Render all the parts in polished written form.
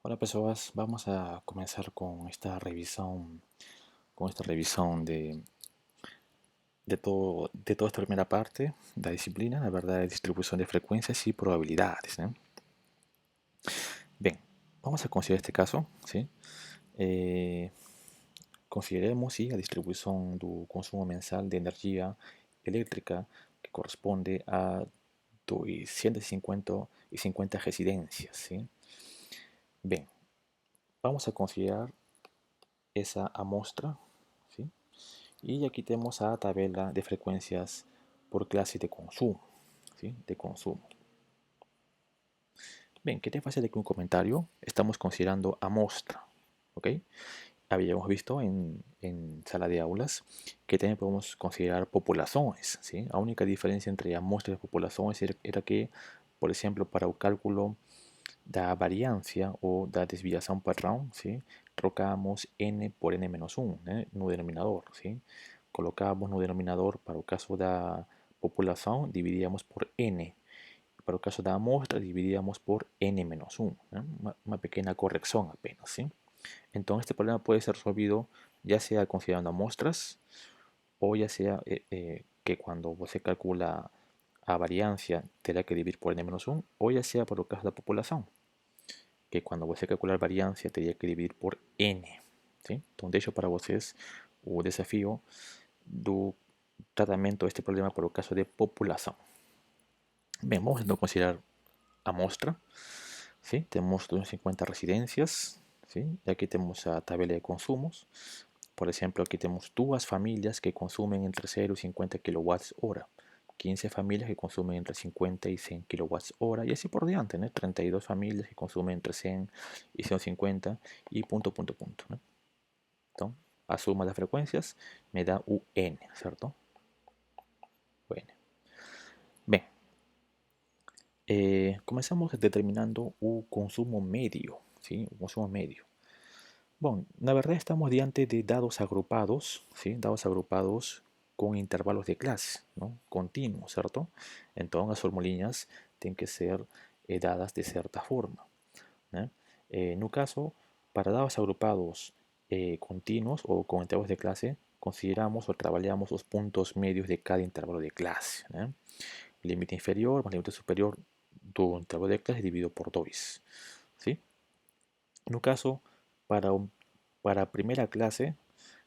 Hola personas, vamos a comenzar con esta revisión de toda esta primera parte, la disciplina, la verdad, de distribución de frecuencias y probabilidades, ¿no? Bien, vamos a considerar este caso, ¿sí? Eh, Consideremos, ¿sí?, la distribución del consumo mensal de energía eléctrica que corresponde a 250 residencias, ¿sí? Bien, vamos a considerar esa amostra, ¿sí? Y aquí tenemos a tabla de frecuencias por clase de consumo, ¿sí? De consumo. Bien, ¿qué te pasa de que un comentario? Estamos considerando amostra, ¿ok? Habíamos visto en sala de aulas que también podemos considerar populaciones, ¿sí? La única diferencia entre amostras y populaciones era que, por ejemplo, para el cálculo da variancia o da desviación padrón, ¿sí? Trocamos n por n menos 1, no denominador, ¿sí? Colocamos no denominador para el caso da populación, dividíamos por n. Para el caso da amostra, dividíamos por n menos 1, una pequeña corrección apenas, ¿sí? Entonces este problema puede ser resolvido ya sea considerando amostras o ya sea que cuando se calcula a variancia tendrá que dividir por n menos 1 o ya sea por el caso de la populación que cuando você calcular variância teria que dividir por n. ¿Sí? Então, deixo para vocês o desafio do tratamento deste problema para o caso de população. Bem, vamos então considerar a amostra. ¿Sí? Tenemos 250 residencias. ¿Sí? Y aquí tenemos a tabela de consumos. Por ejemplo, aquí tenemos dos familias que consumen entre 0 y 50 kilowatts hora. 15 familias que consumen entre 50 y 100 kilowatts hora y así por diante, ¿no? 32 familias que consumen entre 100 y 150 y punto, punto, punto, ¿no? Entonces, a suma de frecuencias me da UN, ¿cierto? Bueno, bien, comenzamos determinando un consumo medio, ¿sí? Un consumo medio. Bueno, la verdad estamos diante de dados agrupados, ¿sí? Dados agrupados con intervalos de clase, ¿no? Continuos, ¿cierto? Entonces las formulillas tienen que ser dadas de cierta forma, ¿no? En un caso, para dados agrupados continuos o con intervalos de clase, consideramos o trabajamos los puntos medios de cada intervalo de clase, ¿no? Límite inferior más límite superior do intervalo de clase dividido por 2, ¿sí? En un caso, para, para primera clase,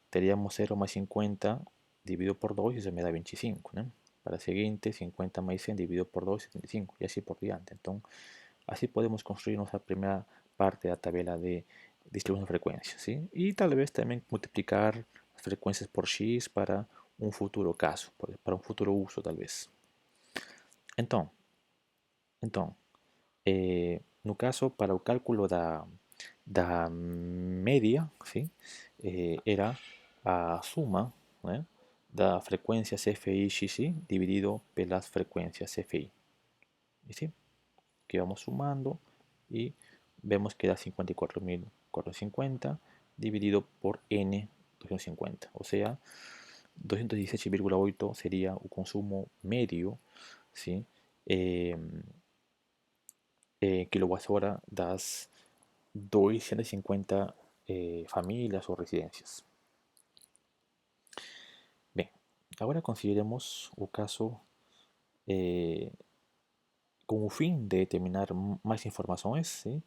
teníamos 0 más 50 dividido por 2 y se me da 25, ¿no? Para la siguiente, 50 más 100 dividido por 2, 75, y así por diante. Entonces, así podemos construir nuestra primera parte de la tabla de distribución de frecuencias, ¿sí? Y tal vez también multiplicar las frecuencias por x para un futuro caso, para un futuro uso tal vez. Então, no caso, para o cálculo da média, sim, era a suma, né, da frequência CFI XI dividido pelas frequências CFI. E sim, que vamos sumando e vemos que da 54.450 dividido por N 250, o sea, 217,8 sería o consumo medio, ¿sí? Kilowatts-hora das 250 familias o residencias. Bem, agora consideremos o caso com o fim de determinar mais informações, ¿sí?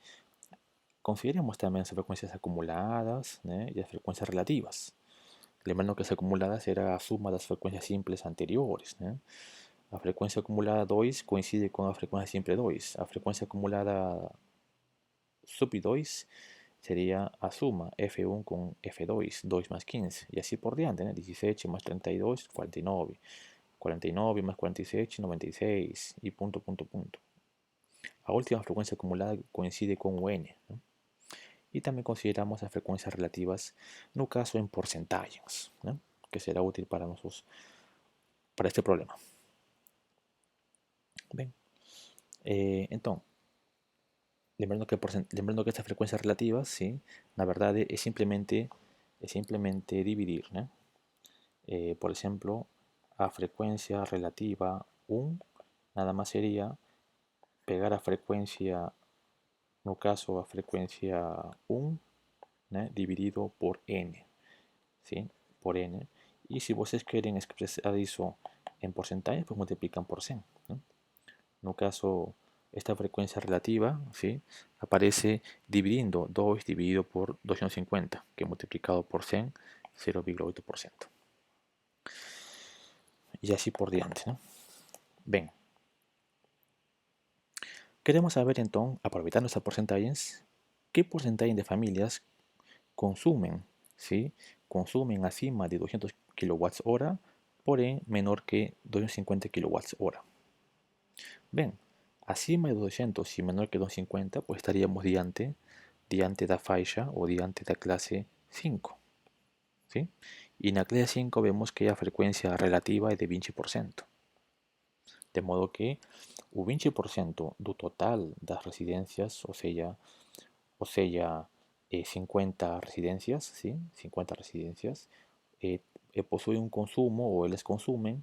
Consideremos também as frequências acumuladas, né, e as frequências relativas. Lembrando que as acumuladas era a suma das frequências simples anteriores, né? A frequência acumulada 2 coincide com a frequência simple 2. A frequência acumulada sub 2 sería a suma F1 con F2, 2 más 15, y así por diante, ¿no? 17 más 32, 49, 49 más 46, 96, y punto, punto, punto. La última frecuencia acumulada coincide con UN, ¿no? Y también consideramos las frecuencias relativas, no caso en porcentajes, ¿no? Que será útil para nosotros, para este problema. Bien, entonces, lembrando que estas frecuencias relativas, ¿sí? La verdad es simplemente dividir, ¿no? Por ejemplo, a frecuencia relativa 1, nada más sería pegar a frecuencia no caso a frecuencia 1, né, dividido por n, ¿sí? Por n. Y si vocês querem expresar eso en porcentaje, pues multiplican por 100, ¿no? No caso, esta frecuencia relativa, ¿sí?, aparece dividiendo 2 dividido por 250, que multiplicado por 100, 0,8%. Y así por diante, ¿no? Bien. Queremos saber entonces, aprovechando estos porcentajes, qué porcentaje de familias consumen, ¿sí?, consumen acima de 200 kWh, porém menor que 250 kWh. Bien, acima de 200 y menor que 250, pues estaríamos diante da faixa o diante da clase 5, ¿sí? Y en la clase 5 vemos que la frecuencia relativa es de 20%. De modo que o 20% do total das residencias, o sea, 50 residencias, ¿sí? 50 residencias, poseen un consumo, o ellos consumen,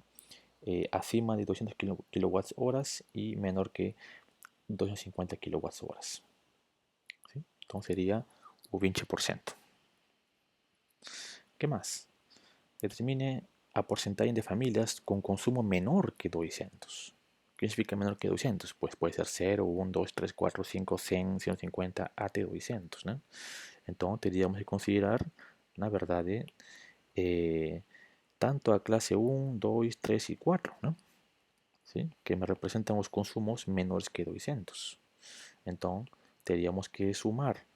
acima de 200 kWh y menor que 250 kWh. ¿Sí? Entonces sería un 20%. ¿Qué más? Determine a porcentaje de familias con consumo menor que 200. ¿Qué significa menor que 200? Pues puede ser 0, 1, 2, 3, 4, 5, 100, 150, hasta 200, ¿no? Entonces tendríamos que considerar, la verdad, tanto a clase 1, 2, 3 y 4, ¿no? ¿Sí? Que me representan los consumos menores que 200. Entonces tendríamos que sumar.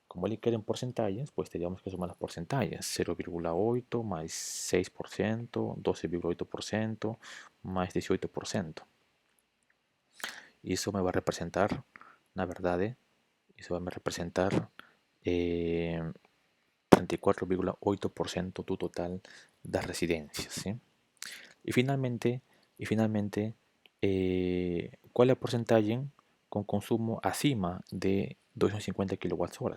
Como le quieren porcentajes, pues tendríamos que sumar los porcentajes. 0,8 más 6%, 12,8% más 18%. Y eso me va a representar, la verdad, eso va a representar 34,8% tu total de residencias, ¿sí? Y finalmente, ¿cuál es el porcentaje con consumo acima de 250 kWh?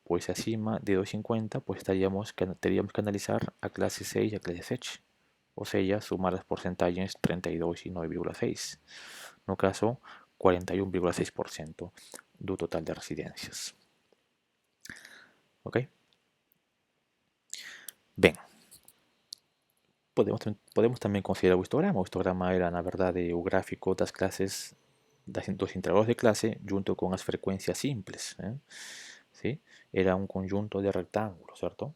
Pues acima de 250, pues tendríamos que analizar a clase 6 y a clase 7. O sea, sumar los porcentajes 32 y 9,6. No caso, 41,6% del total de residencias. ¿Ok? Bien. Podemos también considerar o histograma. O histograma era, na verdade, o gráfico das clases, dos intervalos de clase, junto con las frecuencias simples. ¿Sí? Era un conjunto de rectángulos, ¿cierto?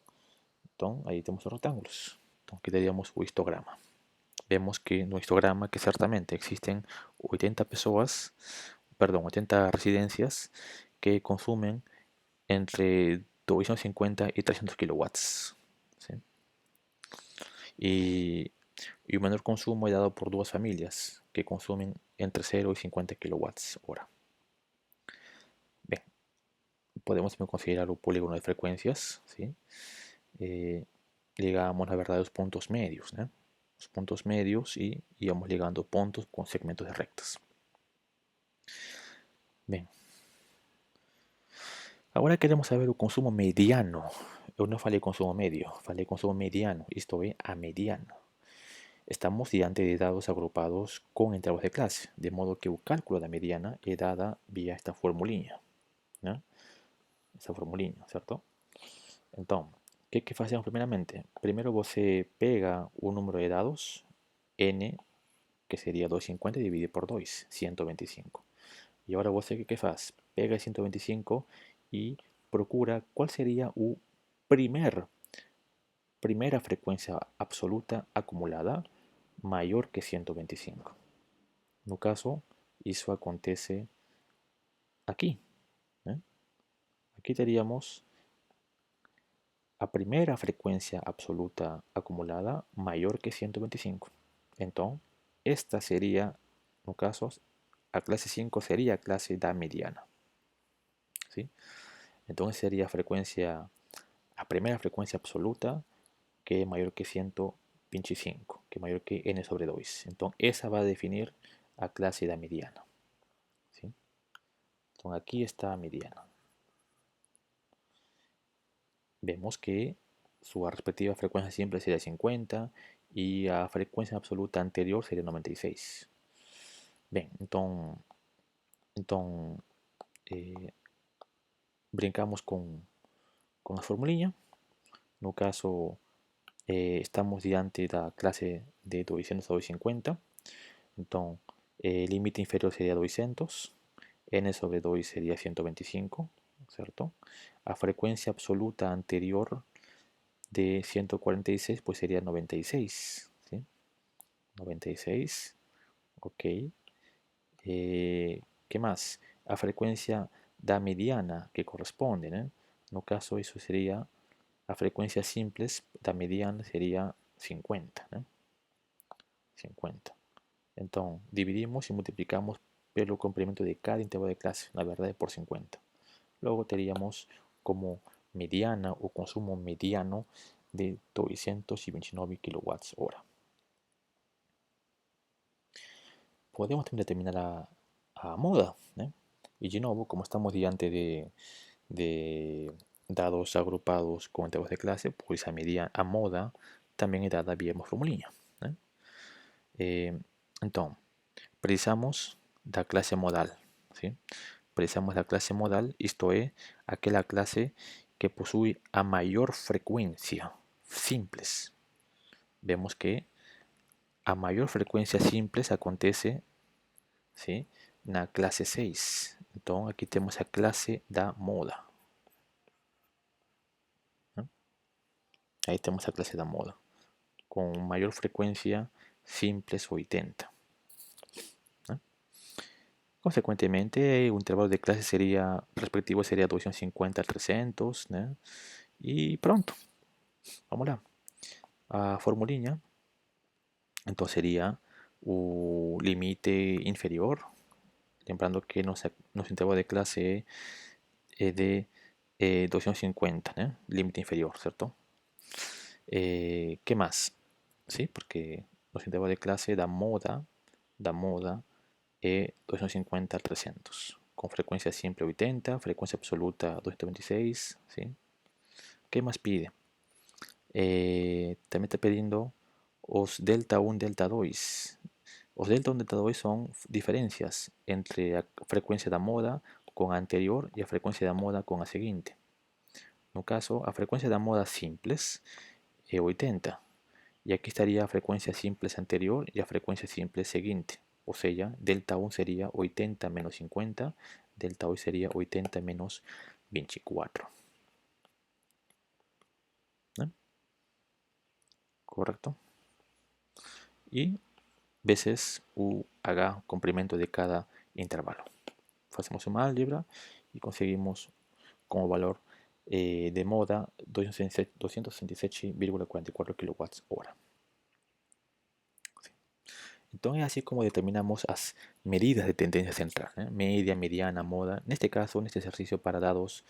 Entonces, ahí tenemos los rectángulos. Entonces, aquí tendríamos o histograma. Vemos que en el histograma que ciertamente existen 80 personas, perdón, 80 residencias que consumen entre 250 y 300 kilowatts. ¿Sí? Y el menor consumo es dado por dos familias que consumen entre 0 y 50 kilowatts hora. Bien, podemos considerar un polígono de frecuencias, ¿sí? Ligamos la verdad los puntos medios, ¿no? Los puntos medios, y íbamos ligando puntos con segmentos de rectas. Bien. Ahora queremos saber el consumo mediano. Yo no falei consumo medio, falei consumo mediano, esto es a mediano. Estamos diante de dados agrupados con intervalos de clase, de modo que el cálculo de la mediana es dada vía esta formulina, ¿no? Esta formulina, ¿cierto? Entonces, ¿qué hacemos primeramente? Primero você pega un número de dados, n, que sería 250 dividido por 2, 125. Y ahora você ¿qué hace? Pega 125 y procura cuál sería la primera frecuencia absoluta acumulada mayor que 125. No caso, eso acontece aquí. ¿Eh? Aquí tendríamos a primera frecuencia absoluta acumulada mayor que 125. Entonces, esta sería, no caso, a clase 5 sería clase da mediana. ¿Sí? Entonces sería frecuencia, a primera frecuencia absoluta que es mayor que 125, que es mayor que n sobre 2. Entonces esa va a definir a clase da mediana. ¿Sí? Entonces aquí está a mediana. Vemos que su respectiva frecuencia simple sería 50 y a frecuencia absoluta anterior sería 96. Bien, entonces brincamos con a formulina. No caso, estamos diante da clase de 200 a 250. Então, límite inferior seria 200, n sobre 2 seria 125, certo? A frecuencia absoluta anterior de 146 pues sería 96, ¿sí? 96, ok. ¿Qué más? A frecuencia da mediana que corresponde, ¿no? No caso eso sería, a frecuencias simples da mediana sería 50, ¿no? 50. Entonces, dividimos y multiplicamos pelo complemento de cada intervalo de clase, la verdad, por 50. Luego tendríamos como mediana o consumo mediano de 229 kilowatts hora. Podemos también determinar a moda, ¿eh? Y de nuevo, como estamos diante de dados agrupados con intervalos de clase, pues a moda también es dada vía formulina, ¿eh? Entonces, precisamos da clase modal, ¿sí? Precisamos la clase modal, esto es, aquella clase que posee a mayor frecuencia simples. Vemos que a mayor frecuencia simples acontece, ¿sí?, na clase 6. Entonces, aquí tenemos a clase da moda, ¿no? Ahí tenemos a clase da moda, con mayor frecuencia simples 80. Consecuentemente, un intervalo de clase respectivo sería 250 a 300, ¿no? Y pronto, vamos lá. A formulina, entonces sería un límite inferior, lembrando que nuestro intervalo de clase es de 250, ¿no? Límite inferior, ¿cierto? ¿Qué más? Sí, porque nuestro intervalo de clase da moda 250 a 300, con frecuencia simple 80, frecuencia absoluta 226, ¿sí? ¿Qué más pide? También está pidiendo os delta 1, delta 2. Os delta 1, delta 2 son diferencias entre a frecuencia da moda con a anterior e a frecuencia da moda con a seguinte. No caso, a frecuencia da moda simples é 80. Y aquí estaría a frecuencia simples anterior y a frecuencia simples seguinte. O sea, delta 1 sería 80 menos 50, delta 2 sería 80 menos 24. ¿No? ¿Correcto? Y veces u haga complemento de cada intervalo. Hacemos una álgebra y conseguimos como valor de moda 267,44 kilowatts hora. Entonces es así como determinamos las medidas de tendencia central, ¿eh? Media, mediana, moda. En este caso, en este ejercicio para dados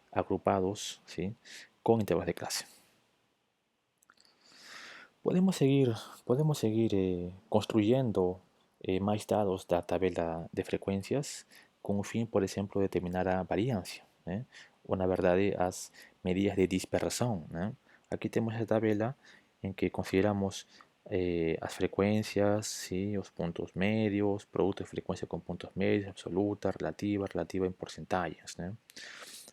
agrupados, ¿sí?, con intervalos de clase. Podemos seguir construyendo más dados de la tabla de frecuencias con un fin, por ejemplo, determinar la variancia, ¿eh? Una verdad de las medidas de dispersión, ¿eh? Aquí tenemos esta tabla en que consideramos las frecuencias, ¿sí?, los puntos medios, producto de frecuencia con puntos medios, absoluta, relativa en porcentajes, ¿eh?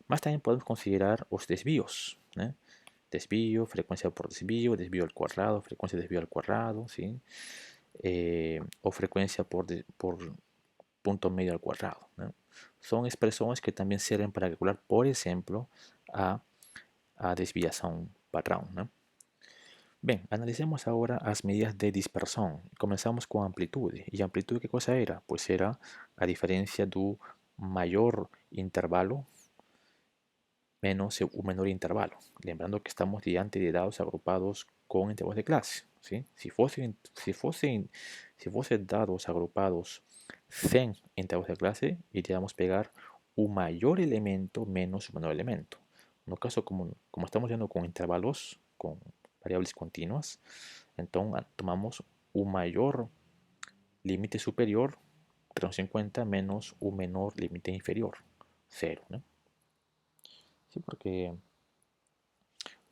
Más también podemos considerar los desvíos, ¿eh? Desvío, frecuencia por desvío, desvío al cuadrado, frecuencia de desvío al cuadrado, ¿sí? O frecuencia por punto medio al cuadrado, ¿no? Son expresiones que también sirven para calcular, por ejemplo, a desviación padrón, ¿no? Bien, analicemos ahora las medidas de dispersión. Comenzamos con amplitud. ¿Y amplitud qué cosa era? Pues era a diferencia del mayor intervalo menos un menor intervalo. Lembrando que estamos diante de dados agrupados con intervalos de clase, ¿sí? Si fuesen dados agrupados sin intervalos de clase, iríamos a pegar un mayor elemento menos un menor elemento. En el caso, como estamos viendo con intervalos, con variables continuas, entonces tomamos un mayor límite superior, 350, menos un menor límite inferior, 0, ¿no? Sí,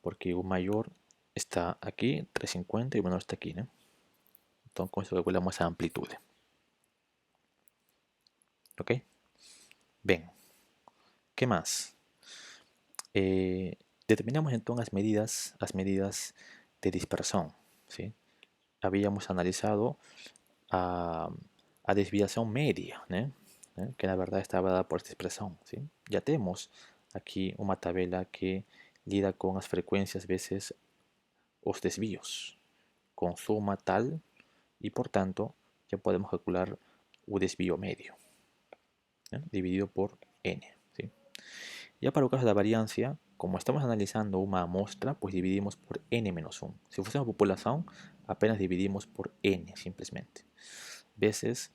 porque un mayor está aquí, 350, y un menor está aquí, ¿no? Entonces con eso calculamos esa amplitud. ¿Ok? Bien. ¿Qué más? Determinamos entonces las medidas de dispersión, ¿sí? Habíamos analizado a, a desviación media, ¿eh? Que la verdad estaba dada por esta expresión, ¿sí? Ya tenemos aquí una tabla que lida con las frecuencias veces los desvíos con suma tal y por tanto ya podemos calcular un desvío medio, dividido por n, ¿sí? Ya para el caso de la variancia, como estamos analizando una muestra, pues dividimos por n-1. Si fuese una población, apenas dividimos por n simplemente. Veces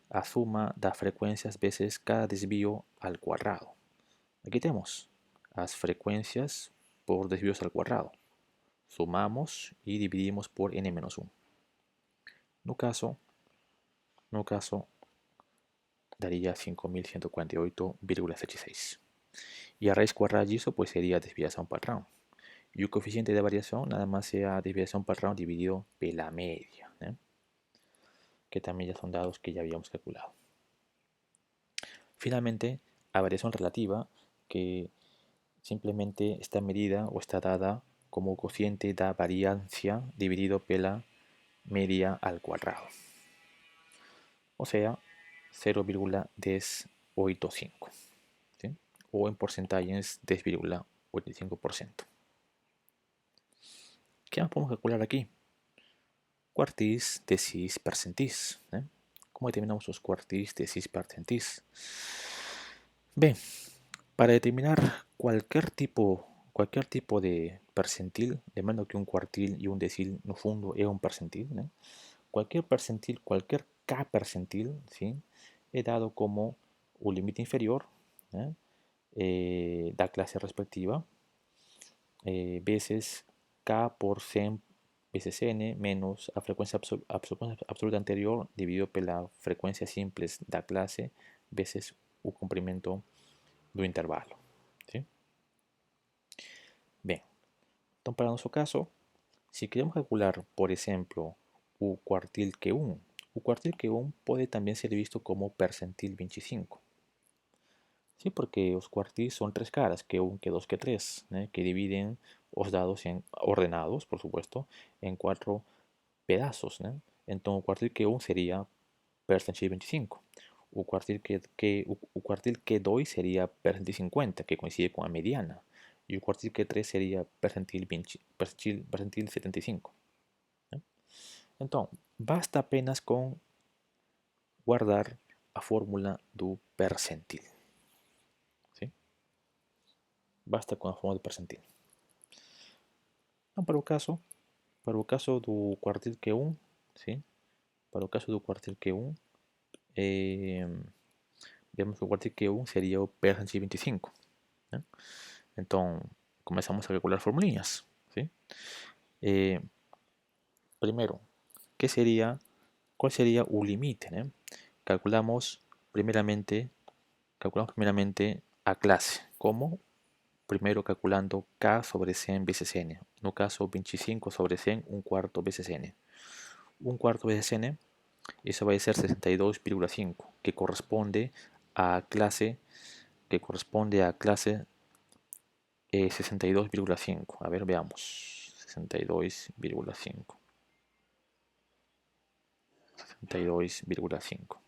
a suma de frecuencias veces cada desvío al cuadrado. Aquí tenemos las frecuencias por desvíos al cuadrado. Sumamos y dividimos por n-1. No caso daría 5148,76. Y a raíz cuadrada de eso pues sería desviación padrón. Y el coeficiente de variación nada más sea desviación padrón dividido por la media, que también ya son dados que ya habíamos calculado. Finalmente, a variación relativa, que simplemente está medida o está dada como cociente de variancia dividido por la media al cuadrado. O sea, 0,1085, ¿sí? O en porcentaje es 10,85%. ¿Qué más podemos calcular aquí? Quartis, decis, percentis. ¿Cómo determinamos los quartis, decis, percentis? Bien, para determinar cualquier tipo de percentil, de modo que un cuartil y un decil no fundo es un percentil, cualquier percentil, cualquier k percentil, ¿sí? He dado como un límite inferior, da clase respectiva, veces k por 100 veces n menos la frecuencia absoluta anterior dividido por la frecuencia simples da clase veces un comprimento do intervalo, ¿sí? Bien, entonces para nuestro caso, si queremos calcular, por ejemplo, u quartil Q1, u quartil Q1 puede también ser visto como percentil 25. Sí, porque los quartils son tres caras, Q1, Q2, Q3, que dividen los dados ordenados, por supuesto, en cuatro pedazos. Entonces, el quartil Q1 sería percentil 25. O quartil Q2 sería percentil 50, que coincide con la mediana. Y el quartil Q3 sería percentil 75. Entonces, basta apenas con guardar a fórmula do percentil. ¿Sí? Basta con a fórmula do percentil. Então, para o caso do quartil Q1, ¿sí? Para o caso do quartil Q1, vemos que o quartil Q1 seria o percentil 25. Então, começamos a calcular formulinhas, ¿sí? Primero, ¿cuál sería un límite? Calculamos primeramente a clase. ¿Cómo? Primero calculando k sobre 100 veces n. No caso 25 sobre 100, un cuarto veces n. Un cuarto veces n, eso va a ser 62,5, que corresponde a clase 62,5. A ver, veamos. 62,5. 62,5.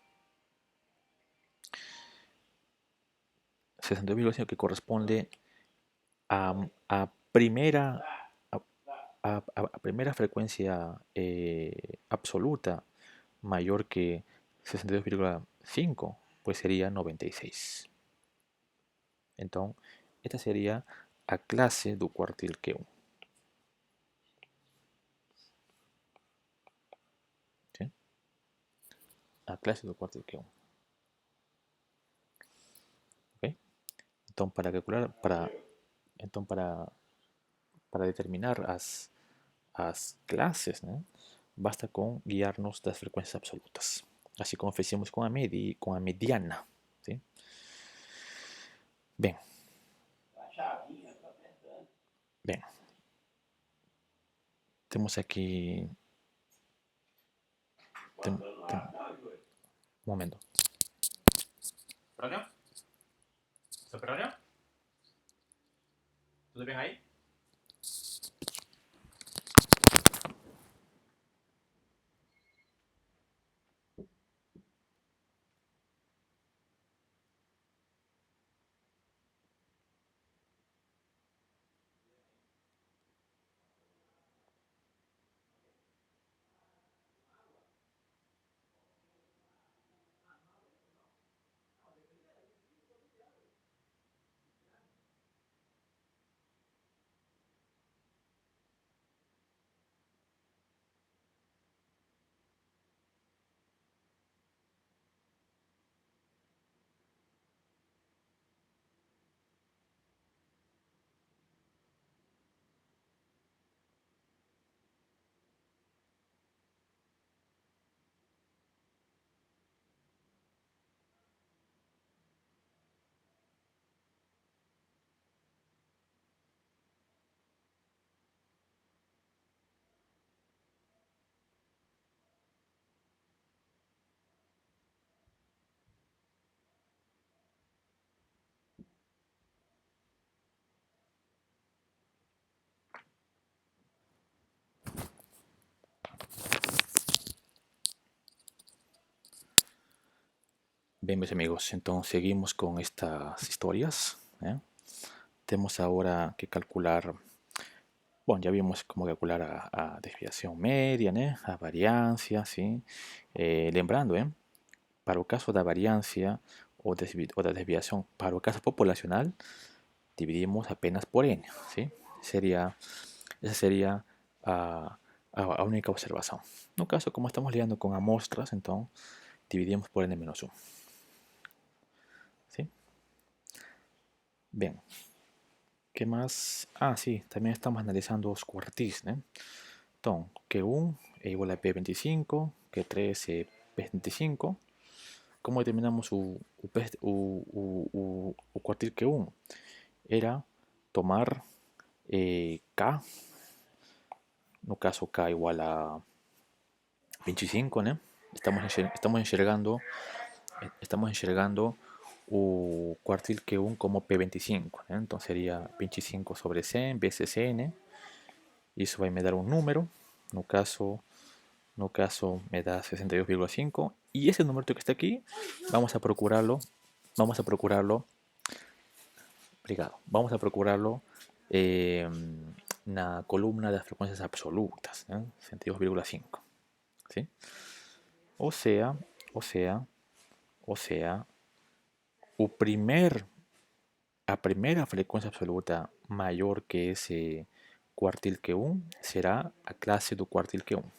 62,5 que corresponde a primera primera frecuencia absoluta mayor que 62,5, pues sería 96. Entonces, esta sería a clase do quartil Q1. ¿Sí? A clase do quartil Q1. ¿Okay? Entonces, para calcular, para determinar as clases, basta con guiarnos das frecuencias absolutas. Así como fizemos com a mediana. ¿Sí? Bem, bem, temos aqui. Um momento. Pronto? Sto pronto? ¿Tudo bem aí? Bien, mis amigos, entonces seguimos con estas historias, ¿eh? Tenemos ahora que calcular, bueno, ya vimos cómo calcular a desviación media, ¿no? A variancia, ¿sí? Lembrando, para el caso de variancia o de desviación, para el caso populacional, dividimos apenas por n, ¿sí? Esa sería a, a única observación. En un caso, como estamos lidiando con amostras, entonces dividimos por n-1, ¿sí? Bien. ¿Qué más? Ah, sí, también estamos analizando los cuartis, ¿no? Entonces, que 1 es igual a P25, que 3 es P25. ¿Cómo determinamos o cuartil que 1? Era tomar K, no caso K igual a 25, ¿no? Estamos enxergando o cuartil que 1 como P25, ¿no? Entonces sería 25 sobre 100 veces N. Y eso va a me dar un número, no caso me da 62,5, y ese número que está aquí vamos a procurarlo, vamos a procurarlo, vamos a procurarlo en la columna de las frecuencias absolutas, 62,5, ¿sí? O sea, o sea, o sea, o primer, a primera frecuencia absoluta maior que ese cuartil que 1 será a clase do cuartil que 1.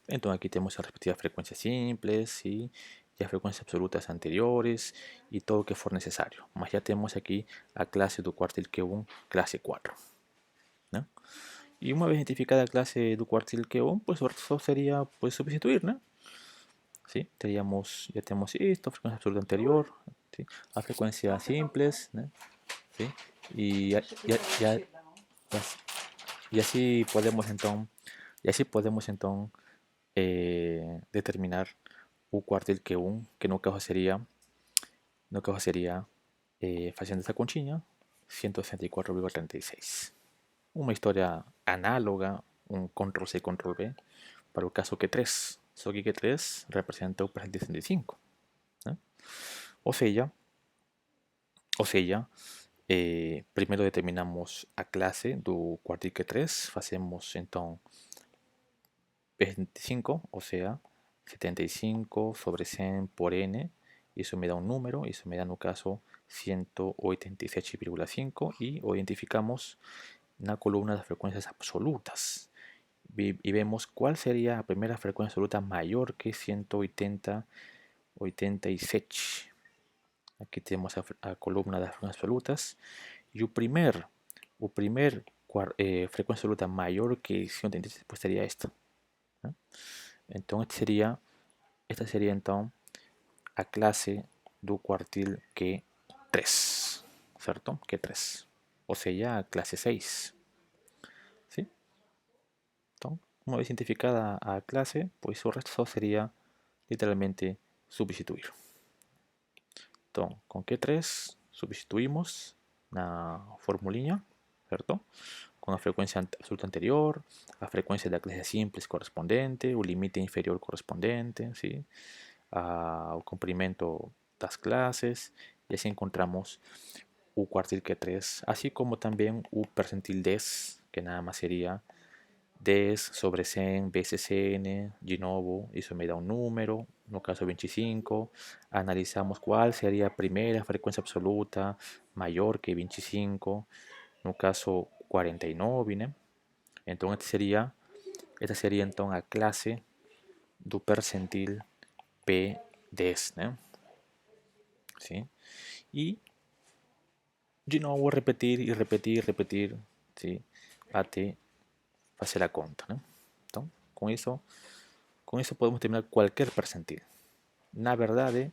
Entonces aquí tenemos las respectivas frecuencias simples y las frecuencias absolutas anteriores y todo lo que fuera necesario. Mas ya tenemos aquí a clase do cuartil Q1, clase 4. ¿no? Y una vez identificada la clase do cuartil Q1, pues eso sería pues, sustituir, ¿no? ¿Sí? Ya tenemos esto, frecuencia absoluta anterior, ¿sí? A frecuencias simples, ¿no? ¿Sí? Y, y así podemos entonces determinar un cuartil que no caso sería haciendo esta conchinha 164,36. Una historia análoga, un control C, control V, para el caso que 3. Só que 3 representa un presente 65. ¿no? O sea, primero determinamos a clase do cuartil que 3, hacemos entonces 25, o sea, 75 sobre 100 por n, y eso me da un número, y eso me da en un caso 187,5, y lo identificamos en la columna de frecuencias absolutas. Y vemos cuál sería la primera frecuencia absoluta mayor que 187. Aquí tenemos la columna de frecuencias absolutas, y el primer frecuencia absoluta mayor que 187 pues sería esta. ¿no? Entonces esta sería entonces a clase do cuartil que 3, ¿cierto? Que 3. O sea, a clase 6. ¿Sí? Entonces, una vez identificada a clase, pues el resto sería literalmente sustituir. Entonces, con que 3 sustituimos una formulinha, certo? Com a frequência absoluta anterior, a frequência da classe simples correspondente, o limite inferior correspondente, ¿sí? O comprimento das classes, e assim encontramos o quartil Q3, assim como também o percentil 10, que nada más sería 10 sobre 100 veces n, de novo, isso me dá um número, no caso 25, analisamos qual seria a primeira frequência absoluta maior que 25, no caso 49, né? Então esta seria então a classe do percentil P10, né? Sim? E de novo repetir e repetir, repetir, sim? Até fazer a conta, né? Então, com isso podemos terminar qualquer percentil. Na verdade,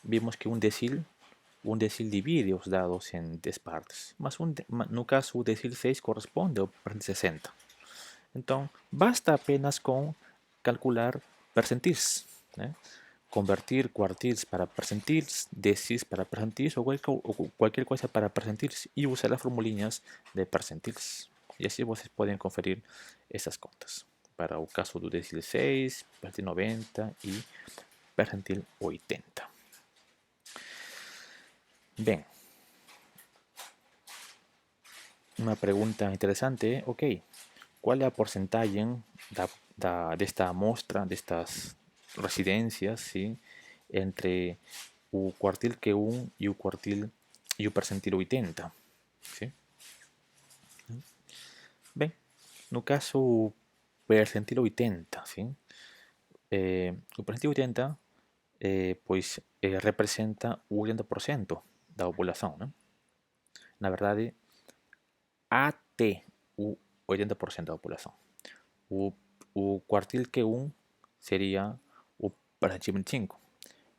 vimos que um decil divide os dados em 10 partes, mas no caso o decil 6 corresponde ao percentil 60. Então, basta apenas com calcular percentis, né? Convertir quartils para percentis, decils para percentis ou qualquer coisa para percentis e usar as formulinhas de percentis. E assim vocês podem conferir essas contas. Para o caso do decil 6, percentil 90 e percentil 80. Bem, uma pergunta interessante é, ok, qual é a porcentagem desta amostra, destas residências, sim, entre o quartil Q1 e o percentil 80? Sim? Bem, no caso o percentil 80, sim? O percentil 80 representa o 80% da população, né? Na verdade, até o 80% da população. O quartil Q1 seria o percentil 25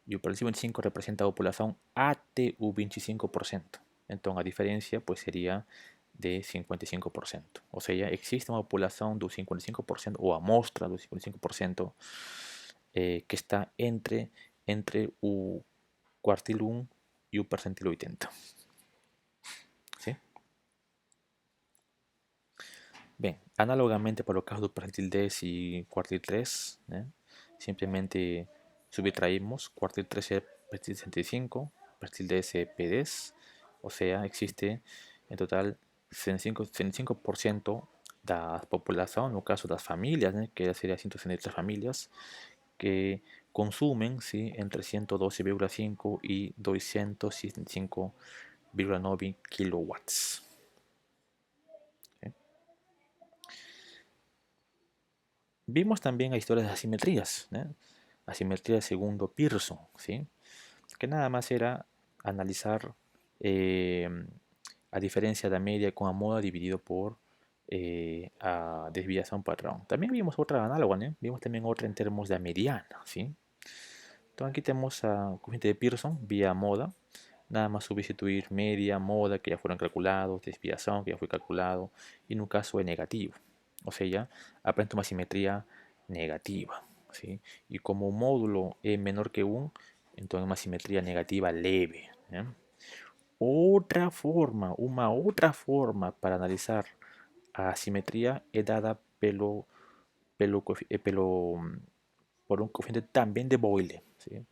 e o percentil 25 representa a população até o 25%. Então a diferença seria de 55%. Ou seja, existe uma população do 55% ou amostra do 55% que está entre o quartil 1 e o percentil 80. ¿Sí? Bem, análogamente para o caso do percentil 10 e quartil 3, né? Simplesmente subtraímos, quartil 3 é percentil 65, percentil 10 é P10, ou seja, existe em total 65% da população, no caso das famílias, né? Que seria 163 famílias, que consumem ¿sí? Entre 112,5 e 265,9 kilowatts. ¿Sí? Vimos también a historias de asimetrías, ¿no? Asimetría segundo Pearson, ¿sí? Que nada más era analizar a diferencia da media con a moda dividido por a desviación padrón. También vimos otra análoga, ¿no? Vimos también otra en términos de mediana, ¿sí? Entonces aquí tenemos a coeficiente de Pearson vía moda. Nada más sustituir media, moda, que ya fueron calculados, desviación, que ya fue calculado, y en un caso es negativo. O sea, ya aparece una simetría negativa. ¿Sí? Y como un módulo es menor que 1, entonces una simetría negativa leve. ¿Eh? Una otra forma para analizar a simetría es dada por un coeficiente también de Boyle. ¿Sí?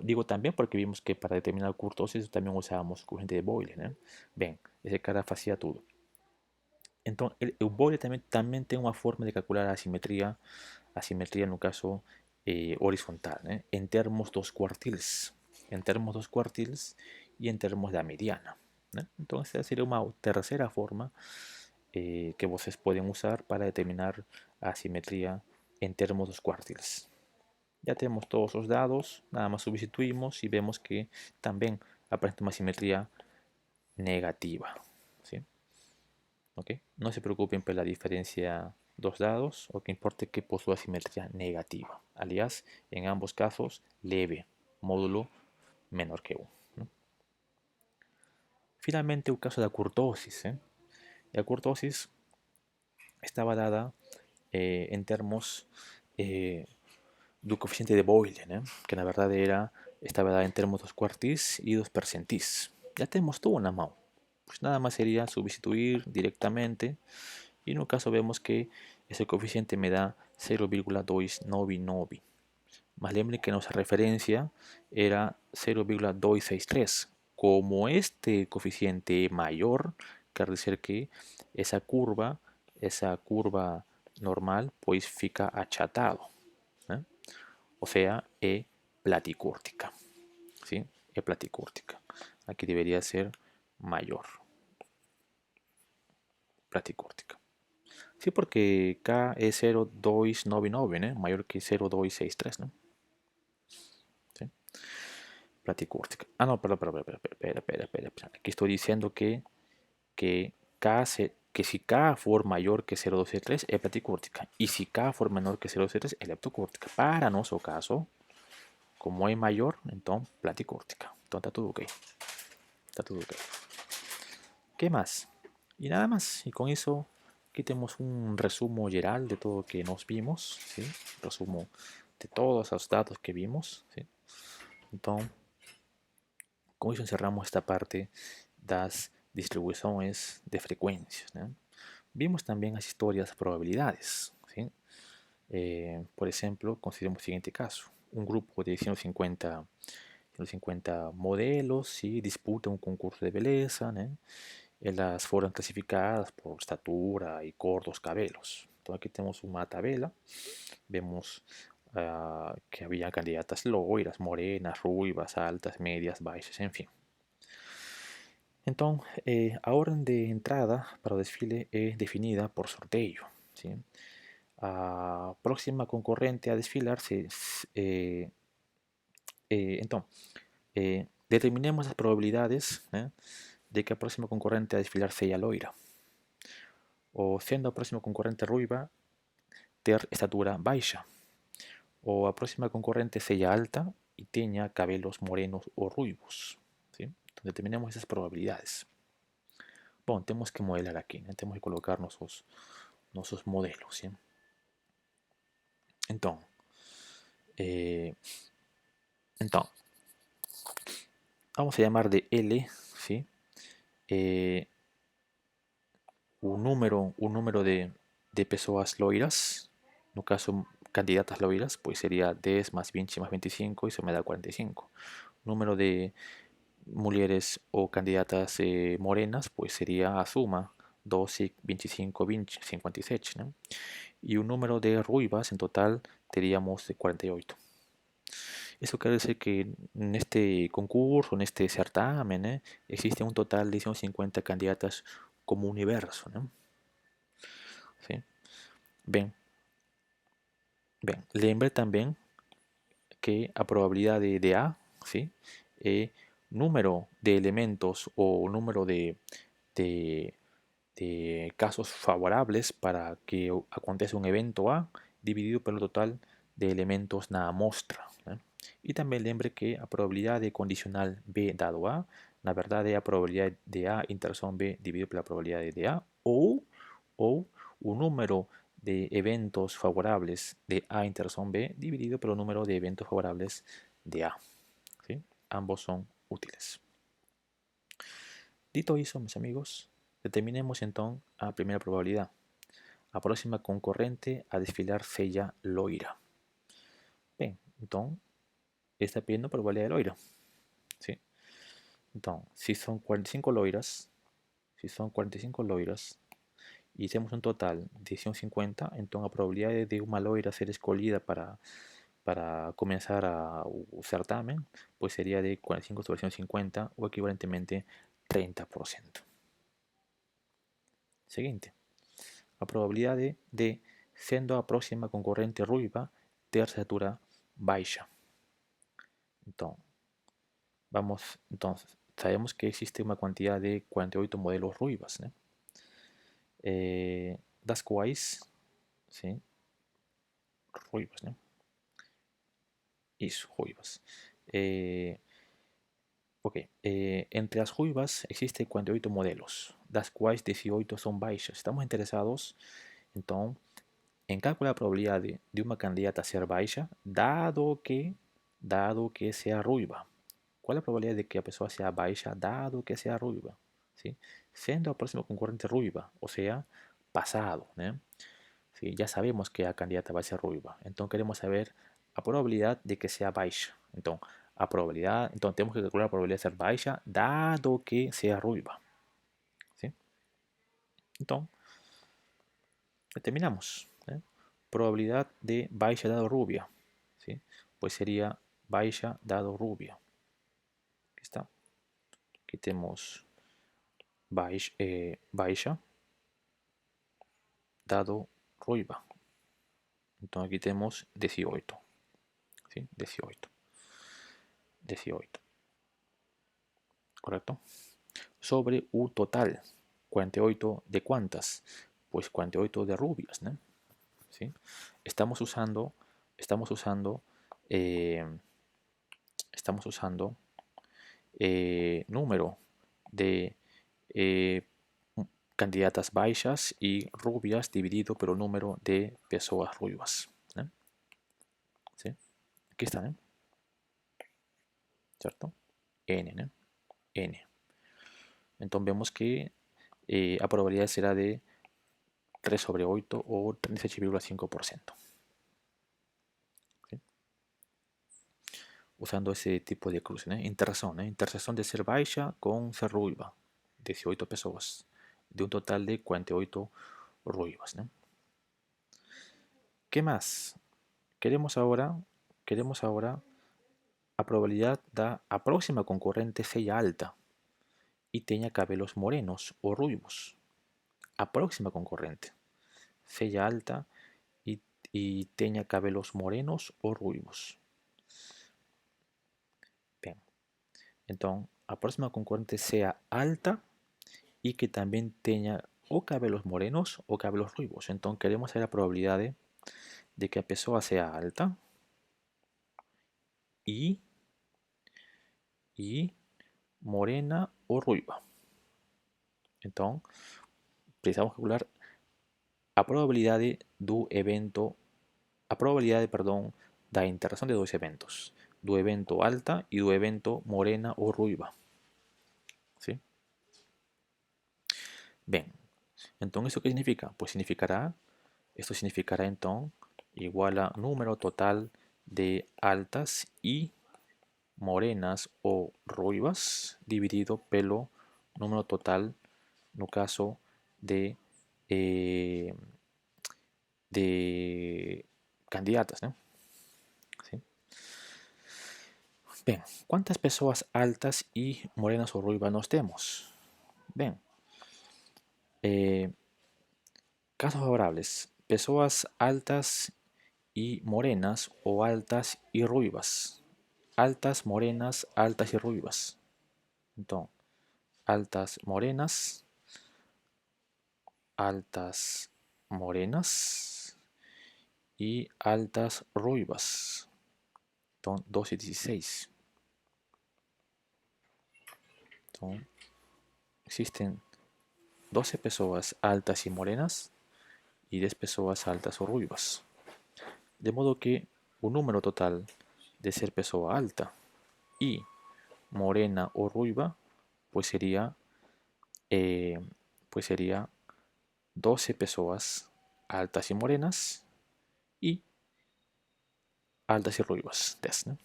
Digo también porque vimos que para determinar curtosis también usábamos coeficiente de Boyle. ¿No? Bien, ese cara hacía todo. Entonces, el Boyle también tiene una forma de calcular la asimetría en un caso horizontal, ¿no? En términos dos quartiles. En términos dos quartiles y en términos de la mediana. ¿No? Entonces, esa sería una tercera forma que ustedes pueden usar para determinar la asimetría en términos dos quartiles. Ya tenemos todos los dados, nada más sustituimos y vemos que también aparece una simetría negativa. ¿Sí? ¿Okay? No se preocupen por la diferencia dos dados, o que importe que posea simetría negativa. Alias, en ambos casos, leve, módulo menor que 1. ¿No? Finalmente, el caso de la curtosis. La curtosis estaba dada en términos del coeficiente de Boyle, que la verdad estaba dada en términos dos quartis y dos percentis. Ya tenemos todo una mão. Pues nada más sería sustituir directamente. Y en un caso vemos que ese coeficiente me da 0,299. Más lembre que nuestra referencia era 0,263. Como este coeficiente es mayor, quiere decir que esa curva normal, pues fica achatado. ¿Eh? O sea, es platicúrtica. ¿Sí? Es platicúrtica. Aquí debería ser mayor. Platicúrtica. Sí, porque K es 0,299, ¿no? Mayor que 0,263, ¿no? ¿Sí? Platicúrtica. Ah, no, espera. Aquí estoy diciendo que que si K for mayor que 0,263 es platicúrtica. Y si K for menor que 0,263 es leptocúrtica. Para nuestro caso, como es mayor, entonces platicúrtica. Entonces está todo ok. Está todo ok. ¿Qué más? Y nada más. Y con eso aquí tenemos un resumen general de todo lo que nos vimos. ¿Sí? Resumo de todos los datos que vimos. ¿Sí? Entonces, con eso encerramos esta parte de las distribuciones de frecuencias. ¿No? Vimos también las historias de probabilidades. ¿Sí? Por ejemplo, consideremos el siguiente caso. Un grupo de 150 modelos ¿sí? Disputa un concurso de belleza. ¿No? Elas fueron clasificadas por estatura y cortos cabelos. Entonces aquí tenemos una tabla. Vemos que había candidatas loiras, morenas, ruivas, altas, medias, baixas, en fin. Entonces, a orden de entrada para o desfile es definida por sorteio. ¿Sí? A próxima concorrente a desfilar então, determinemos as probabilidades de que a próxima concorrente a desfilar seja loira. Ou sendo a próxima concorrente ruiva, ter estatura baixa. Ou a próxima concorrente seja alta e tenha cabelos morenos ou ruivos. ¿Sí? Então, determinemos essas probabilidades. Bom, temos que modelar aqui, né? Temos que colocar nossos modelos. ¿Sí? Então, vamos a llamar de L, ¿sí? Un número de pessoas loiras, no caso candidatas loiras, pues sería 10 más 20 más 25, eso me da 45. Número de mujeres o candidatas morenas, pues sería a suma 12, 25, 20, 57, ¿no? Y un número de ruivas en total teníamos de 48. Eso quiere decir que en este concurso, en este certamen, existe un total de 150 candidatas como universo, ¿no? ¿Sí? Bien, bien. Lembre también que a probabilidad de A, ¿sí? Número de elementos o número de, de casos favorables para que acontezca un evento A dividido por el total de elementos na amostra. ¿Eh? Y también lembre que a probabilidad de condicional B dado A, la verdad es a probabilidad de A intersón B dividido por la probabilidad de A o un número de eventos favorables de A intersón B dividido por el número de eventos favorables de A. ¿Sí? Ambos son útiles. Dito eso, mis amigos, determinemos entonces a primera probabilidad. A próxima concorrente a desfilar seja loira. Bien, entonces, está pidiendo probabilidad de loira. ¿Sí? Entonces, si son 45 loiras, y hacemos un total de 150, entonces la probabilidad de una loira ser escogida para comenzar a certamen, pues sería de 45 sobre 150 o equivalentemente 30%. Siguiente. La probabilidad de siendo a próxima concorrente ruiva ter estatura baixa. Entonces, sabemos que existe una cantidad de 48 modelos ruivas, ¿no? Das quais, ¿sí? Ruivas, ¿no? Isso, ruivas. Ok, entre las ruivas existen 48 modelos, das quais 18 son baixas. Estamos interesados, entonces, en calcular la probabilidad de una candidata ser baixa, dado que sea ruiva. ¿Cuál es la probabilidad de que a pessoa sea baixa dado que sea ruiva? ¿Sí? Siendo a próxima concorrente ruiva, o sea, pasado, ¿no? ¿Sí? Ya sabemos que a candidata va a ser ruiva, entonces queremos saber a probabilidad de que sea baixa. Entonces, entonces tenemos que calcular la probabilidad de ser baixa dado que sea ruiva. ¿Sí? Entonces, determinamos, ¿eh? Probabilidad de baixa dado rubia, ¿sí? Pues sería baixa dado rubia. Aquí está. Aquí tenemos baixa dado ruiva. Entonces aquí tenemos 18. ¿Sí? 18. 18. ¿Correcto? Sobre U total. 48 de cuántas? Pues 48 de rubias, ¿no? ¿Sí? Estamos usando, estamos usando, eh, estamos usando número de eh, candidatas baixas y rubias dividido por el número de pessoas ruivas. ¿Sí? Aquí está, ¿no? ¿Cierto? N, ¿no? N. Entonces vemos que la probabilidad será de 3 sobre 8 o 37,5%. ¿Sí? Usando ese tipo de cruce, ¿no? Intersección, ¿no? Intersección de ser baixa con ser ruiva. 18 pessoas. De un total de 48 ruivas, ¿no? ¿Qué más? Queremos ahora a probabilidad da a próxima concorrente seja alta y tenga cabelos morenos o ruivos. A próxima concorrente seja alta y tenga cabelos morenos o ruivos. Bien, entonces a próxima concorrente sea alta y que también tenga o cabelos morenos o cabelos ruivos. Entonces queremos saber la probabilidad de que a pessoa sea alta y morena o ruiva. Entonces precisamos calcular a probabilidade do evento, a probabilidade, perdón, da interacción de dos eventos, do evento alta y do evento morena o ruiva. ¿Sí? Bien, entonces ¿eso qué significa? Pues esto significará entonces igual a número total de altas y morenas o ruivas dividido pelo número total, no caso eh, de candidatas, ¿no? ¿Sí? Bien, ¿cuántas pessoas altas y morenas o ruivas nos temos? Bien, casos favorables, pessoas altas y morenas o altas y ruivas. Altas, morenas, altas y ruivas. Entonces, altas morenas y altas ruivas. Entonces, 2 y 16. Entonces, existen 12 pessoas altas y morenas y 10 pessoas altas o ruivas. De modo que un número total de ser pessoa alta y morena o ruiva pues sería, eh, pues sería 12 pessoas altas y morenas y altas y ruivas. 10, ¿no?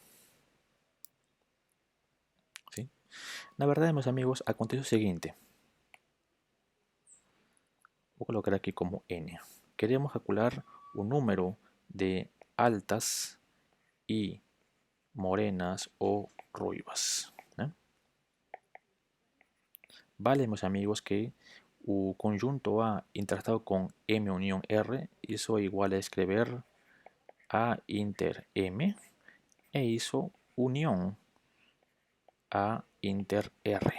¿Sí? La verdad, mis amigos, acontece lo siguiente. Voy a colocar aquí como n. Queremos calcular un número de altas y morenas o ruivas. ¿Eh? Vale, mis amigos, que el conjunto A interactuado con M unión R hizo igual a escribir A inter M e hizo unión A inter R.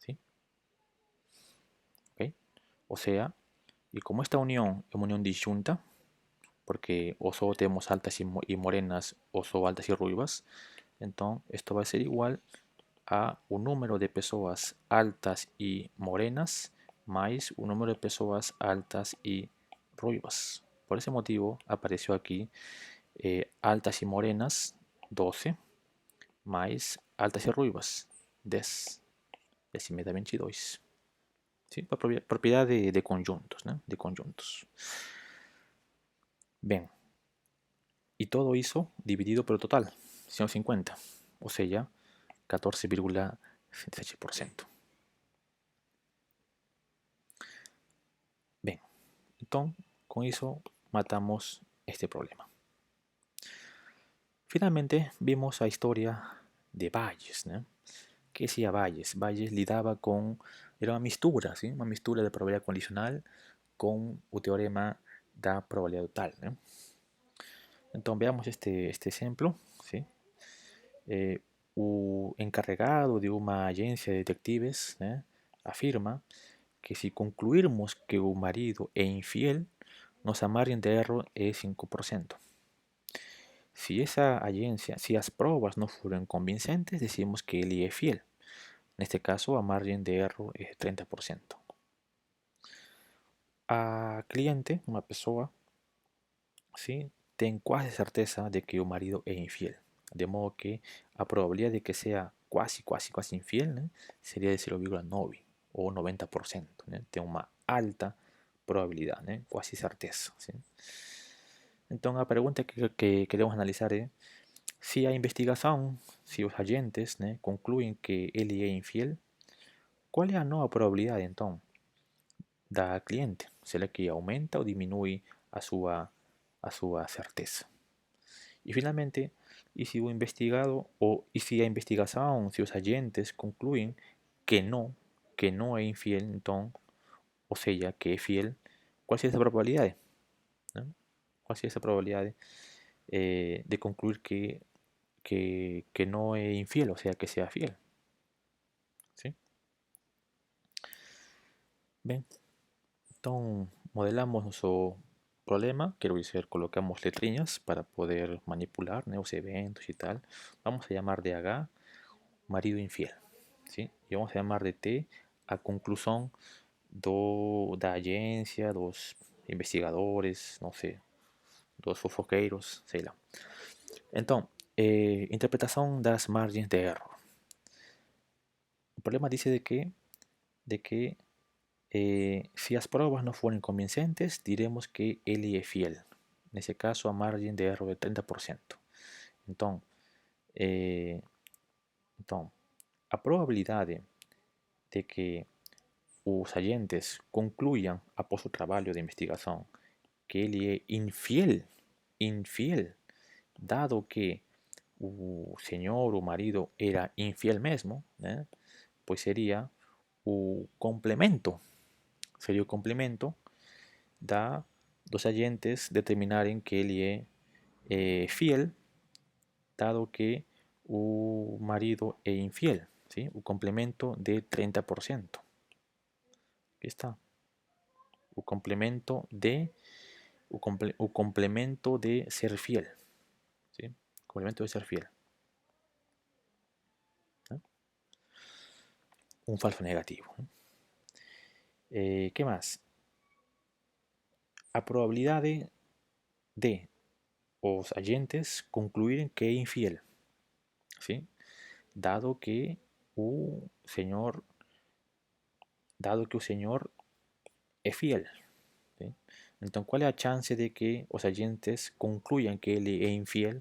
¿Sí? ¿Okay? O sea, y como esta unión es una unión disyunta, porque o solo tenemos altas y morenas o solo altas y ruivas, entonces esto va a ser igual a un número de pessoas altas y morenas más un número de pessoas altas y ruivas. Por ese motivo apareció aquí altas y morenas 12 mais altas e ruivas, 10. E assim me dá 22. Sim, propriedade de conjuntos, né? De conjuntos. Bem, e todo isso dividido pelo total, 150, ou seja, 14,77%. Bem, então com isso matamos este problema. Finalmente vimos a historia de Bayes, né? Que decía Bayes? Bayes lidaba con, era uma mistura, ¿sí? Uma mistura de probabilidade condicional com o teorema da probabilidade total, né? Então veamos este exemplo, ¿sí? O encarregado de uma agência de detectives, né, afirma que se concluirmos que o marido é infiel, nossa margem de erro é 5%. Si esa agencia, si las pruebas no fueron convincentes, decimos que él es fiel. En este caso, a margen de error es 30%. A cliente, uma pessoa, ¿sí? Tem quase certeza de que o marido é infiel. De modo que a probabilidade de que seja quase infiel, né, seria de 0,9 ou 90%. Né? Tem uma alta probabilidade, né? Quase certeza. ¿Sí? Então a pergunta que queremos analisar é: si a investigação, se os agentes, né, concluem que ele é infiel, qual é a nova probabilidade então da cliente? Será que aumenta ou diminui a sua certeza? E finalmente, e se o investigado e se a investigação, se os agentes concluem que não é infiel, então, ou seja, que é fiel, qual seria essa probabilidade? Né? Qual seria essa probabilidade de concluir que no es infiel, o sea, que sea fiel? ¿Sí? Bien, entonces modelamos nuestro problema, quiero decir, colocamos letrinhas para poder manipular nuevos eventos y tal. Vamos a llamar de H marido infiel, ¿sí? Y vamos a llamar de T a conclusión da agência, dos investigadores, não sei, dos fofoqueiros, sei lá. Então, interpretação das margens de erro. O problema dice de que si las pruebas no fueron convincentes, diremos que él es fiel. En ese caso, a margen de error de 30%. Entonces, a probabilidade de que os agentes concluyan após o trabalho de investigação que ele é infiel, dado que o senhor, o marido, era infiel mesmo, né? Pois seria o complemento dos agentes determinarem que ele é fiel, dado que o marido é infiel, ¿sí? O complemento de 30%. Aqui está. O complemento de ser fiel, ¿sí? Complemento de ser fiel. ¿No? Un falso negativo. ¿No? ¿Qué más? A probabilidade de os agentes concluírem que é infiel, ¿sí? Dado que o senhor é fiel, ¿sí? Então, qual é a chance de que os agentes concluyan que ele é infiel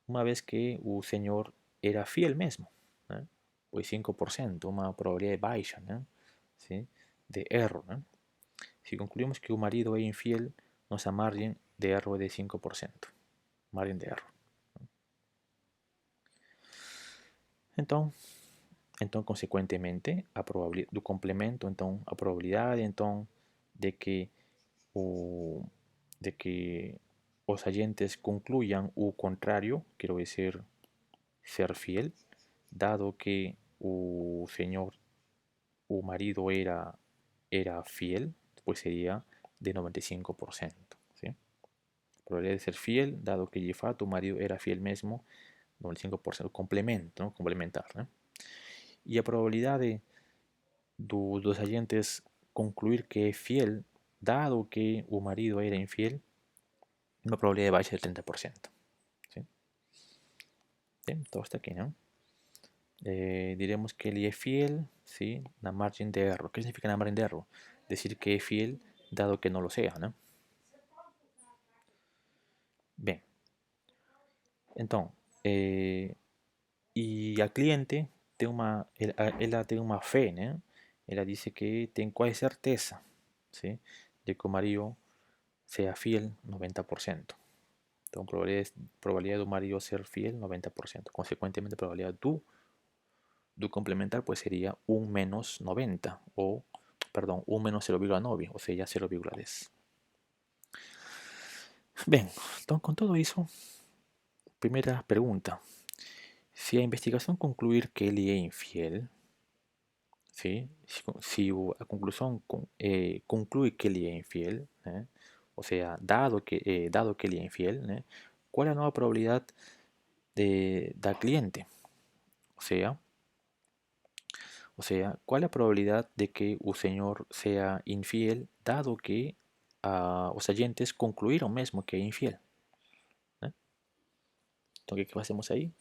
uma vez que o senhor era fiel mesmo? Né? Pois 5%, uma probabilidade baixa, né? ¿Sí? De erro. Né? Se concluímos que o marido é infiel, nossa margem de erro é de 5%. Margem de erro. Então, consequentemente, a probabilidade do complemento, então, a probabilidade, então, de que os agentes concluyan o contrário, quero dizer, ser fiel, dado que o marido era fiel, pues sería de 95%. ¿Sí? Probabilidad de ser fiel, dado que de fato o marido era fiel mesmo, 95%, complemento, ¿no? Complementar. ¿no? E a probabilidade dos agentes concluir que é fiel, dado que o marido era infiel, uma probabilidade baixa de 30%. ¿Sí? ¿sí? Todo está aquí, ¿no? Diremos que él es fiel, ¿sí? La margen de error. ¿Qué significa la margen de error? Decir que es fiel dado que no lo sea, ¿no? Bien, entonces, y al cliente ela tem uma fé, né? Ela dice que tem quase certeza, ¿sí? De que o marido sea fiel 90%. Entonces, probabilidad de un marido ser fiel 90%. Consecuentemente, probabilidad de complementar pues sería 1 menos 90 o, perdón, 1 menos 0,9, o sea, ya 0,10. Bien, entonces con todo eso, primera pregunta. Si a investigación concluir que él es infiel, ¿sí? Si a conclusión concluye que él es infiel, o sea, dado que él es infiel, ¿cuál es la nueva probabilidad del cliente? O sea, ¿cuál es la probabilidad de que un señor sea infiel dado que los oyentes concluyeron mismo que es infiel? ¿Eh? Entonces, ¿qué hacemos ahí?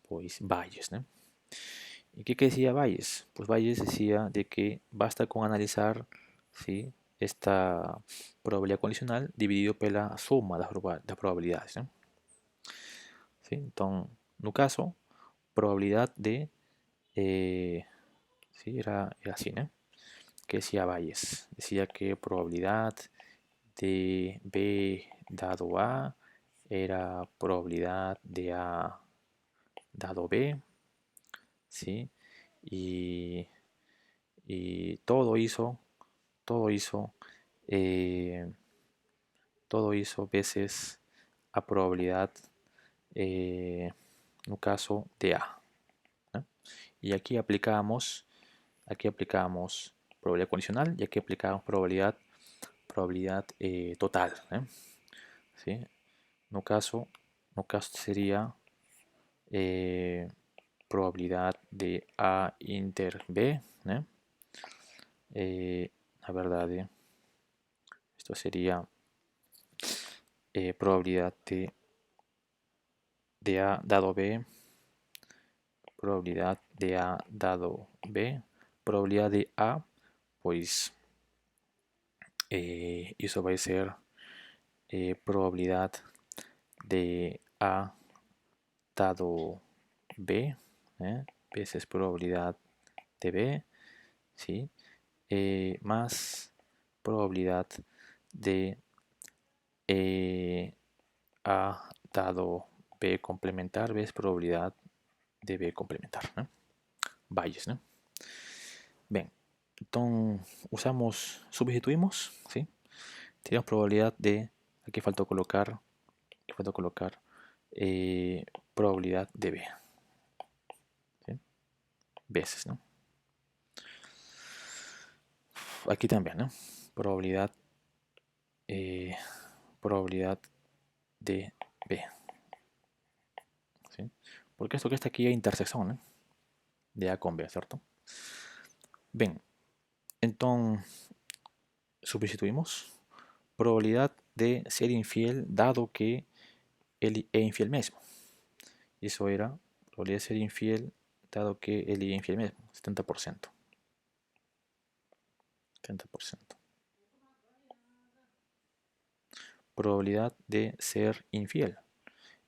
Pues Bayes, ¿no? ¿Y qué decía Bayes? Pues Bayes decía de que basta con analizar, ¿sí? Esta probabilidad condicional dividido por la suma de las probabilidades, ¿no? ¿Sí? Entonces, no caso, probabilidad de, ¿sí? Era así, ¿no? Que decía Bayes. Decía que probabilidad de B dado A era probabilidad de A dado B, ¿sí? Y, y todo hizo, eh, todo hizo veces a probabilidad, en un caso de A, ¿no? Y aquí aplicamos probabilidad condicional y aquí aplicamos probabilidad total, ¿eh? ¿Sí? No caso, no caso sería eh, probabilidad de A inter B, ¿eh? La verdad, esto sería probabilidad de A dado B, probabilidad de A dado B, probabilidad de A, pues eso va a ser probabilidad de A dado B, veces probabilidad de B, ¿sí? Más probabilidad de A dado B complementar veces probabilidad de B complementar, ¿no? Bayes, ¿no? Bien, entonces substituimos, ¿sí? Tenemos probabilidad de, aquí faltó colocar eh, probabilidad de B, ¿sí? Veces, ¿no? Aquí también, ¿no? Probabilidad, eh, probabilidad de B, ¿sí? Porque esto que está aquí es intersección, ¿no? De A con B, ¿cierto? Bien, entonces substituimos probabilidad de ser infiel dado que él es infiel mismo. Y eso era probabilidad de ser infiel dado que él es infiel mismo, 70%. 70%. Probabilidad de ser infiel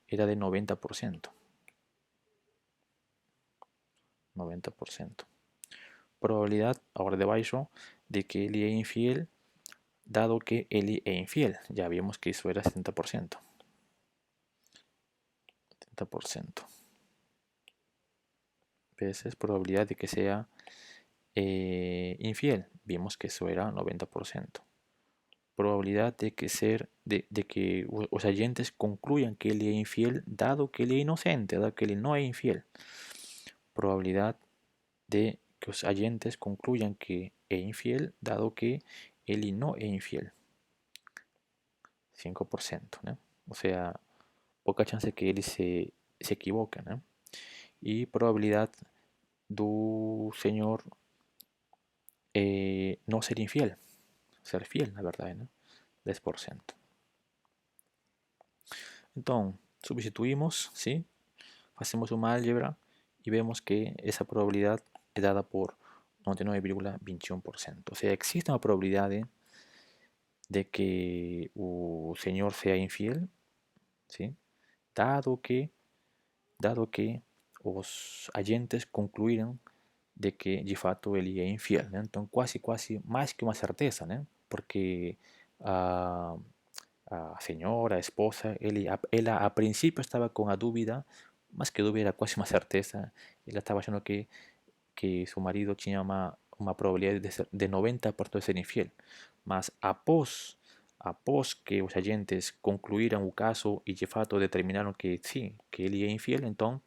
era de 90%. 90%. Probabilidad, ahora debajo, de que él es infiel dado que él es infiel. Ya vimos que eso era 70%. 70%. Veces probabilidad de que sea infiel. Vimos que eso era 90%. Probabilidad de que los oyentes concluyan que él es infiel dado que él es inocente, dado que él no es infiel. Probabilidad de que los oyentes concluyan que es infiel dado que él no es infiel. 5%, ¿no? O sea, poca chance que él se equivoque, ¿no? Y probabilidad do señor no ser infiel, ser fiel, la verdad, ¿no? 10%. Entonces, substituimos, ¿sí? hacemos una álgebra y vemos que esa probabilidad es dada por 99,21%. O sea, existe una probabilidad de que el señor sea infiel, ¿sí? Dado que, dado que los agentes concluyeron de que de fato ele é infiel, né? Então quase mais que uma certeza, né? Porque a, a senhora, a esposa, ela a princípio estava com a dúvida, mas que dúvida era quase uma certeza. Ela estava achando que seu marido tinha uma probabilidade de 90% de ser infiel. Mas após que os agentes concluíram o caso e de fato determinaram que sim, que ele é infiel, então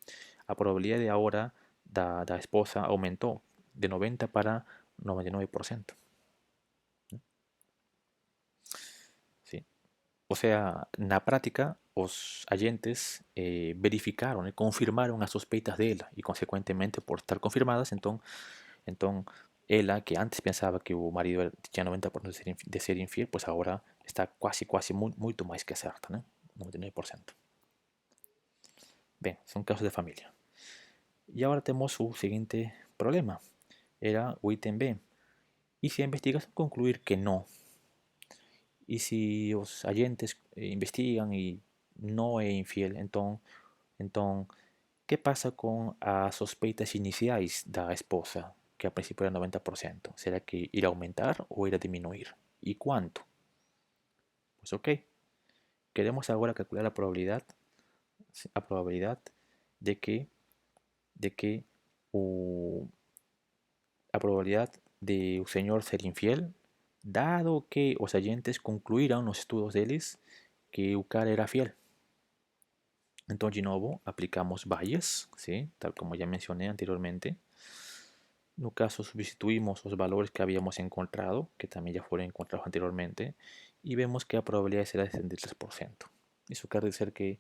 a probabilidade agora da esposa aumentou de 90 para 99%. Sim. O sea, na prática, os agentes verificaram, confirmaram as suspeitas dela e, consequentemente, por estar confirmadas, então ela, que antes pensava que o marido tinha 90% de ser infiel, pues agora está quase muito mais que certa, né? 99%. Bem, são casos de família. E agora temos o seguinte problema. Era o item B. E se a investigação concluir que não, e se os agentes investigam e não é infiel, então que passa com as suspeitas iniciais da esposa, que a princípio era 90%? Será que irá aumentar ou irá diminuir? E quanto? Pues ok, queremos agora calcular a probabilidad de que a probabilidad de o señor ser infiel, dado que os agentes concluíram nos estudos deles que o cara era fiel. Então, de novo, aplicamos bias, ¿sí? Tal como ya mencioné anteriormente. No caso, substituimos los valores que habíamos encontrado, que también ya fueron encontrados anteriormente, y vemos que la probabilidad será de 63%. Isso quer dizer que,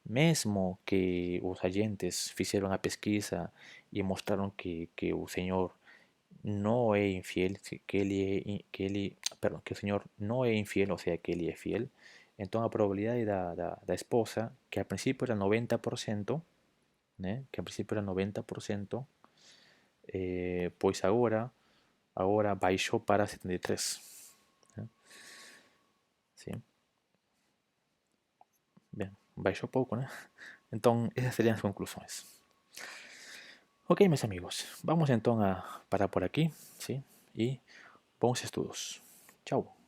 mesmo que os agentes fizeram a pesquisa e mostraram que o senhor não é infiel, que o senhor não é infiel, ou seja, que ele é fiel, então a probabilidade da esposa, que a princípio era 90%, né? Que a princípio era 90%, pois agora baixou para 73%. Né? Sim. Bem, baixou pouco, né? Então, essas seriam as conclusões. Ok, meus amigos, vamos então a parar por aqui, ¿sí? E bons estudos. Tchau.